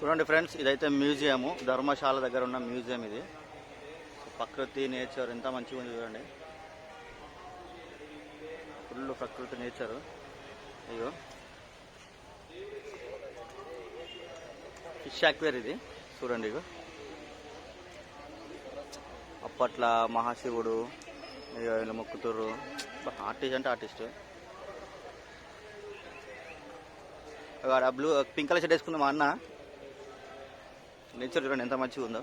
చూడండి ఫ్రెండ్స్, ఇదైతే మ్యూజియము, ధర్మశాల దగ్గర ఉన్న మ్యూజియం ఇది. ప్రకృతి నేచర్ ఎంత మంచిగా ఉంది చూడండి, ఫుల్ ప్రకృతి నేచరు. అయ్యో, ఫిష్ యాక్వేర్ ఇది చూడండి. ఇగో అప్పట్లో మహాశివుడు ఇలా మొక్కుతుర్రు. ఆర్టిస్ట్ అంటే artist. Blue pink colour shirt వేసుకుంది మా అన్న. నేచర్ చూడండి ఎంత మంచిగా ఉందో.